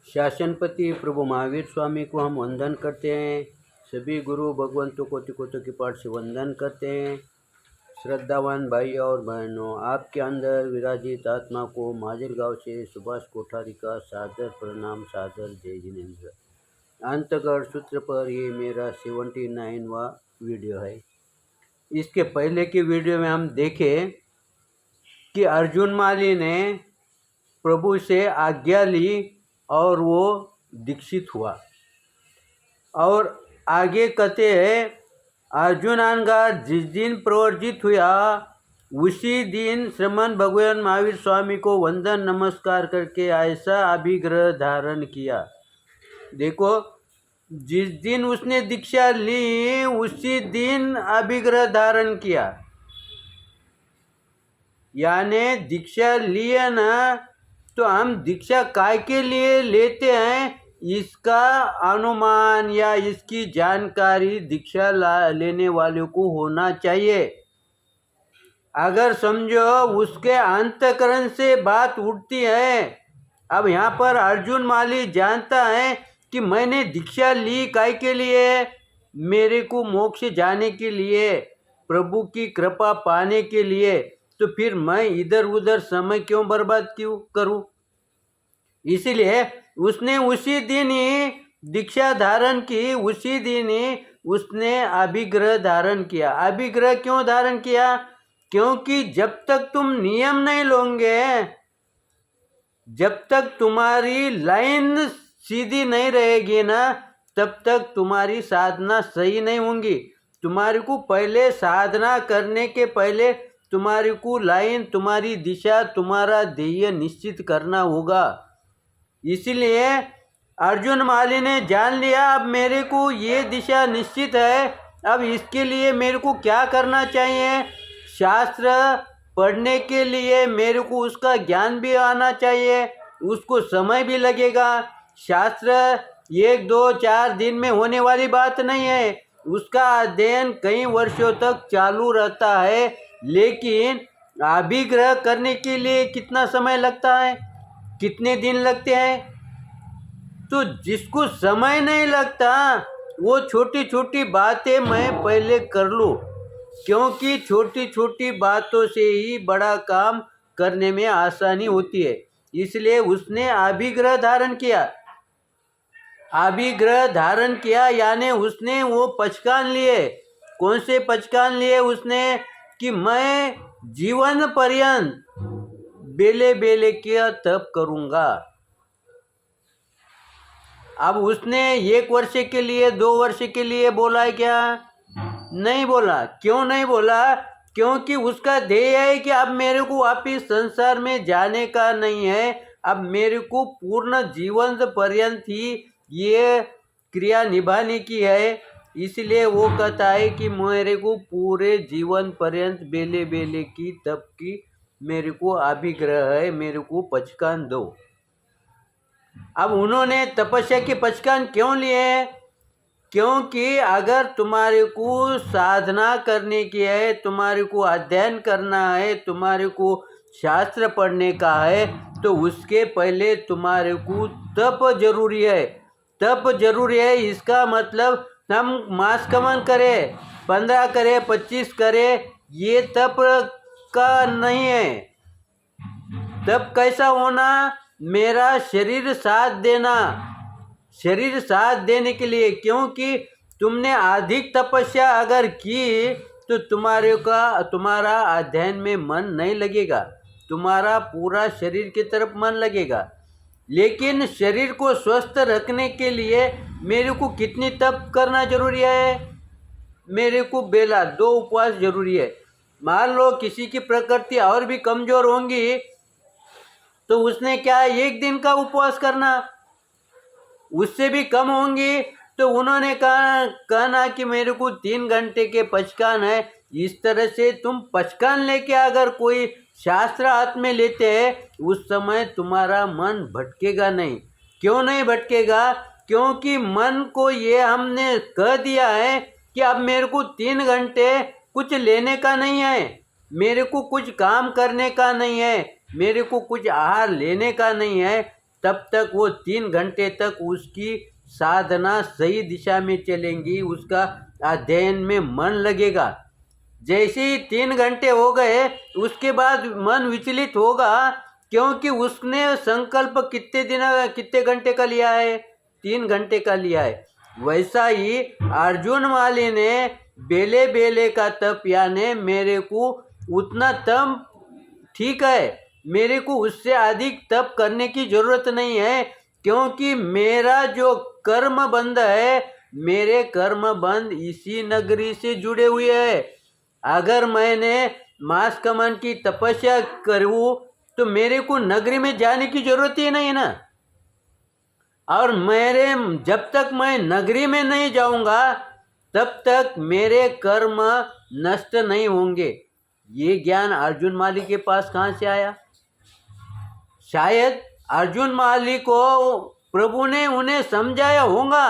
शासनपति प्रभु महावीर स्वामी को हम वंदन करते हैं। सभी गुरु भगवंतों कोटि के पाठ से वंदन करते हैं। श्रद्धावान भाई और बहनों, आपके अंदर विराजित आत्मा को माजलगांव से सुभाष कोठारी का सादर प्रणाम, सादर जय जिनेन्द्र। अंतगढ़ सूत्र पर ये मेरा 79वां वीडियो है। इसके पहले की वीडियो में हम देखें कि अर्जुन माली ने प्रभु से आज्ञा ली और वो दीक्षित हुआ। और आगे कहते हैं, अर्जुनांगा जिस दिन प्रवर्जित हुआ उसी दिन श्रीमन भगवान महावीर स्वामी को वंदन नमस्कार करके ऐसा अभिग्रह धारण किया। देखो, जिस दिन उसने दीक्षा ली उसी दिन अभिग्रह धारण किया, यानी दीक्षा लिए ना, तो हम दीक्षा काय के लिए लेते हैं इसका अनुमान या इसकी जानकारी दीक्षा लेने वाले को होना चाहिए। अगर समझो उसके अंतःकरण से बात उठती है। अब यहाँ पर अर्जुन माली जानता है कि मैंने दीक्षा ली काय के लिए, मेरे को मोक्ष जाने के लिए, प्रभु की कृपा पाने के लिए, तो फिर मैं इधर उधर समय क्यों बर्बाद क्यों करूं। इसलिए उसने उसी दिन ही दीक्षा धारण की, उसी दिन ही उसने अभिग्रह धारण किया। अभिग्रह क्यों धारण किया? क्योंकि जब तक तुम नियम नहीं लोगे, जब तक तुम्हारी लाइन सीधी नहीं रहेगी ना, तब तक तुम्हारी साधना सही नहीं होगी। तुम्हारे को पहले साधना करने के पहले तुम्हारे को लाइन, तुम्हारी दिशा, तुम्हारा ध्येय निश्चित करना होगा। इसलिए अर्जुन माली ने जान लिया, अब मेरे को ये दिशा निश्चित है, अब इसके लिए मेरे को क्या करना चाहिए। शास्त्र पढ़ने के लिए मेरे को उसका ज्ञान भी आना चाहिए, उसको समय भी लगेगा। शास्त्र 1, 2, 4 दिन में होने वाली बात नहीं है, उसका अध्ययन कई वर्षों तक चालू रहता है। लेकिन अभिग्रह करने के लिए कितना समय लगता है, कितने दिन लगते हैं? तो जिसको समय नहीं लगता वो छोटी छोटी बातें मैं पहले कर लूँ, क्योंकि छोटी छोटी बातों से ही बड़ा काम करने में आसानी होती है। इसलिए उसने अभिग्रह धारण किया। अभिग्रह धारण किया यानी उसने वो पहचान लिए। कौन से पहचान लिए उसने? कि मैं जीवन पर्यंत बेले बेले किया तप करूंगा। अब उसने 1 वर्ष के लिए, 2 वर्ष के लिए बोला है क्या? नहीं बोला। क्यों नहीं बोला? क्योंकि उसका ध्येय है कि अब मेरे को वापिस संसार में जाने का नहीं है, अब मेरे को पूर्ण जीवन पर्यंत ही ये क्रिया निभाने की है। इसलिए वो कहता है कि मेरे को पूरे जीवन पर्यंत बेले बेले की तप की मेरे को अभिग्रह है, मेरे को पहचान दो। अब उन्होंने तपस्या की पहचान क्यों लिए? क्योंकि अगर तुम्हारे को साधना करने की है, तुम्हारे को अध्ययन करना है, तुम्हारे को शास्त्र पढ़ने का है, तो उसके पहले तुम्हारे को तप जरूरी है। तप जरूरी है, इसका मतलब हम मास कमन करें, 15 करें, 25 करें, ये तप का नहीं है। तप कैसा होना? मेरा शरीर साथ देना, शरीर साथ देने के लिए। क्योंकि तुमने अधिक तपस्या अगर की तो तुम्हारा अध्ययन में मन नहीं लगेगा, तुम्हारा पूरा शरीर की तरफ मन लगेगा। लेकिन शरीर को स्वस्थ रखने के लिए मेरे को कितनी तप करना जरूरी है? मेरे को बेला 2 उपवास जरूरी है। मान लो किसी की प्रकृति और भी कमजोर होंगी तो उसने क्या 1 दिन का उपवास करना, उससे भी कम होंगी तो उन्होंने कहना कि मेरे को 3 घंटे के पचकान है। इस तरह से तुम पचकान लेके अगर कोई शास्त्र हाथ में लेते हैं, उस समय तुम्हारा मन भटकेगा नहीं। क्यों नहीं भटकेगा? क्योंकि मन को ये हमने कह दिया है कि अब मेरे को 3 घंटे कुछ लेने का नहीं है, मेरे को कुछ काम करने का नहीं है, मेरे को कुछ आहार लेने का नहीं है, तब तक वो 3 घंटे तक उसकी साधना सही दिशा में चलेंगी, उसका अध्ययन में मन लगेगा। जैसे ही 3 घंटे हो गए उसके बाद मन विचलित होगा, क्योंकि उसने संकल्प कितने घंटे का लिया है, 3 घंटे का लिया है। वैसा ही अर्जुन माली ने बेले बेले का तप, यानी मेरे को उतना तप ठीक है, मेरे को उससे अधिक तप करने की जरूरत नहीं है, क्योंकि मेरा जो कर्म बंध है, मेरे कर्म बंध इसी नगरी से जुड़े हुए है। अगर मैंने मास कमान की तपस्या करूँ तो मेरे को नगरी में जाने की जरूरत ही नहीं ना। और जब तक मैं नगरी में नहीं जाऊंगा तब तक मेरे कर्म नष्ट नहीं होंगे। ये ज्ञान अर्जुन माली के पास कहाँ से आया? शायद अर्जुन माली को प्रभु ने उन्हें समझाया होगा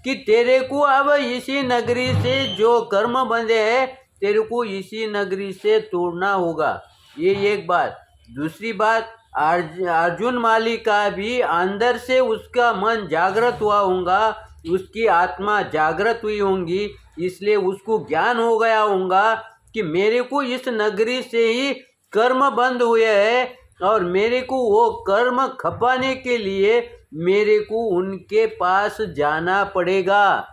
कि तेरे को अब इसी नगरी से जो कर्म बंधे हैं, तेरे को इसी नगरी से तोड़ना होगा। ये एक बात। दूसरी बात, अर्जुन माली का भी अंदर से उसका मन जागृत हुआ होगा, उसकी आत्मा जागृत हुई होंगी, इसलिए उसको ज्ञान हो गया होगा कि मेरे को इस नगरी से ही कर्म बंद हुए हैं, और मेरे को वो कर्म खपाने के लिए मेरे को उनके पास जाना पड़ेगा।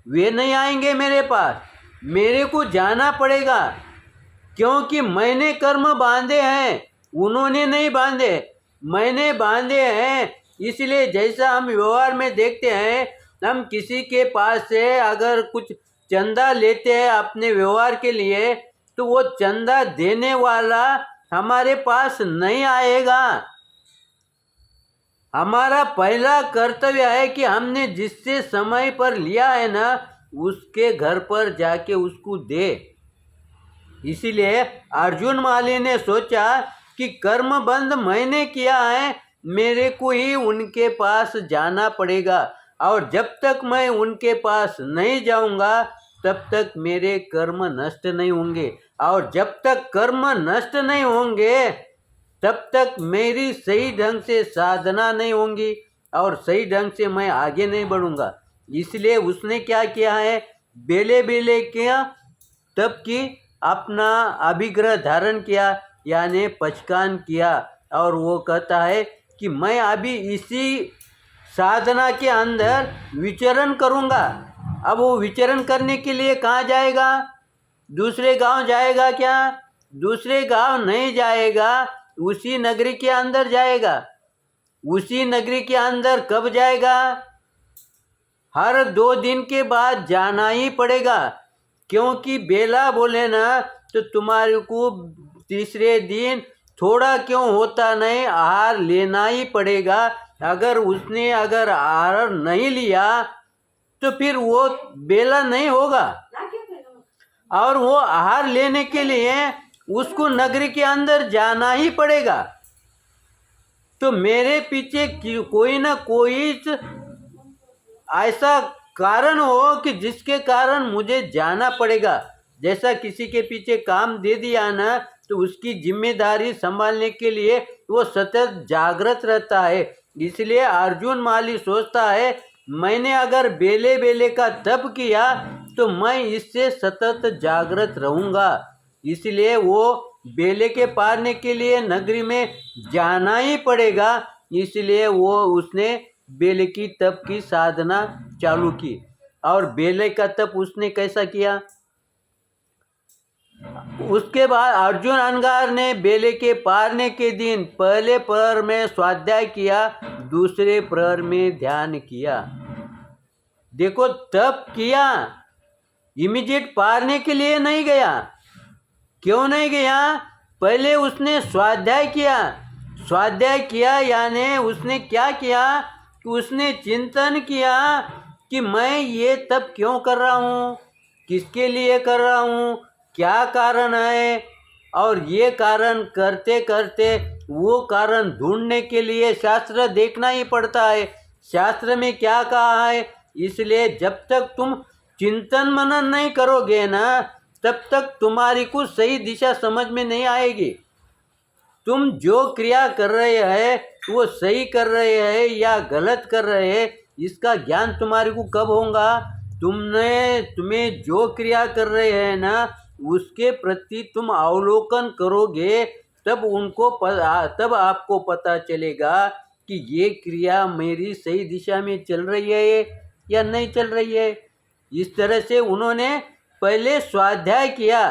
वे नहीं आएंगे मेरे पास, मेरे को जाना पड़ेगा, क्योंकि मैंने कर्म बांधे हैं, उन्होंने नहीं बांधे, मैंने बांधे हैं। इसलिए जैसा हम व्यवहार में देखते हैं, हम किसी के पास से अगर कुछ चंदा लेते हैं अपने व्यवहार के लिए, तो वो चंदा देने वाला हमारे पास नहीं आएगा। हमारा पहला कर्तव्य है कि हमने जिससे समय पर लिया है ना, उसके घर पर जाके उसको दे। इसीलिए अर्जुन माली ने सोचा कि कर्म बंद मैंने किया है, मेरे को ही उनके पास जाना पड़ेगा, और जब तक मैं उनके पास नहीं जाऊंगा तब तक मेरे कर्म नष्ट नहीं होंगे, और जब तक कर्म नष्ट नहीं होंगे तब तक मेरी सही ढंग से साधना नहीं होंगी, और सही ढंग से मैं आगे नहीं बढ़ूंगा। इसलिए उसने क्या किया है, बेले बेले किया, तब की अपना अभिग्रह धारण किया, यानी पचकान किया, और वो कहता है कि मैं अभी इसी साधना के अंदर विचरण करूंगा। अब वो विचरण करने के लिए कहाँ जाएगा? दूसरे गांव जाएगा क्या? दूसरे गांव नहीं जाएगा, उसी नगरी के अंदर जाएगा। उसी नगरी के अंदर कब जाएगा? हर 2 दिन के बाद जाना ही पड़ेगा, क्योंकि बेला बोले ना तो तुम्हारे को तीसरे दिन थोड़ा क्यों होता नहीं, आहार लेना ही पड़ेगा। अगर आहार नहीं लिया तो फिर वो बेला नहीं होगा, और वो आहार लेने के लिए उसको नगरी के अंदर जाना ही पड़ेगा। तो मेरे पीछे कोई ना कोई ऐसा कारण हो कि जिसके कारण मुझे जाना पड़ेगा। जैसा किसी के पीछे काम दे दिया ना, तो उसकी जिम्मेदारी संभालने के लिए वो सतत जागृत रहता है। इसलिए अर्जुन माली सोचता है, मैंने अगर बेले बेले का तप किया तो मैं इससे सतत जागृत रहूँगा। इसलिए वो बेले के पारने के लिए नगरी में जाना ही पड़ेगा। इसलिए उसने बेले की तप की साधना चालू की। और बेले का तप उसने कैसा किया? उसके बाद अर्जुन अंगार ने बेले के पारने के दिन पहले प्रहर में स्वाध्याय किया, दूसरे प्रहर में ध्यान किया। देखो, तप किया, इमीडिएट पारने के लिए नहीं गया। क्यों नहीं गया? पहले उसने स्वाध्याय किया। स्वाध्याय किया यानी उसने क्या किया कि उसने चिंतन किया कि मैं ये तप क्यों कर रहा हूँ, किसके लिए कर रहा हूँ, क्या कारण है। और ये कारण करते करते वो कारण ढूंढने के लिए शास्त्र देखना ही पड़ता है, शास्त्र में क्या कहा है। इसलिए जब तक तुम चिंतन मनन नहीं करोगे ना, तब तक तुम्हारी को सही दिशा समझ में नहीं आएगी। तुम जो क्रिया कर रहे हैं वो सही कर रहे हैं या गलत कर रहे हैं, इसका ज्ञान तुम्हारे को कब होगा? तुम्हें जो क्रिया कर रहे हैं ना, उसके प्रति तुम अवलोकन करोगे, तब आपको पता चलेगा कि ये क्रिया मेरी सही दिशा में चल रही है या नहीं चल रही है। इस तरह से उन्होंने पहले स्वाध्याय किया,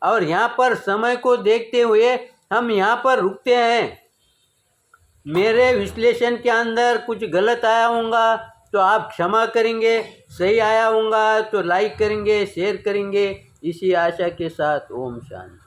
और यहाँ पर समय को देखते हुए हम यहाँ पर रुकते हैं। मेरे विश्लेषण के अंदर कुछ गलत आया होगा तो आप क्षमा करेंगे, सही आया होगा तो लाइक करेंगे, शेयर करेंगे। इसी आशा के साथ ओम शांति।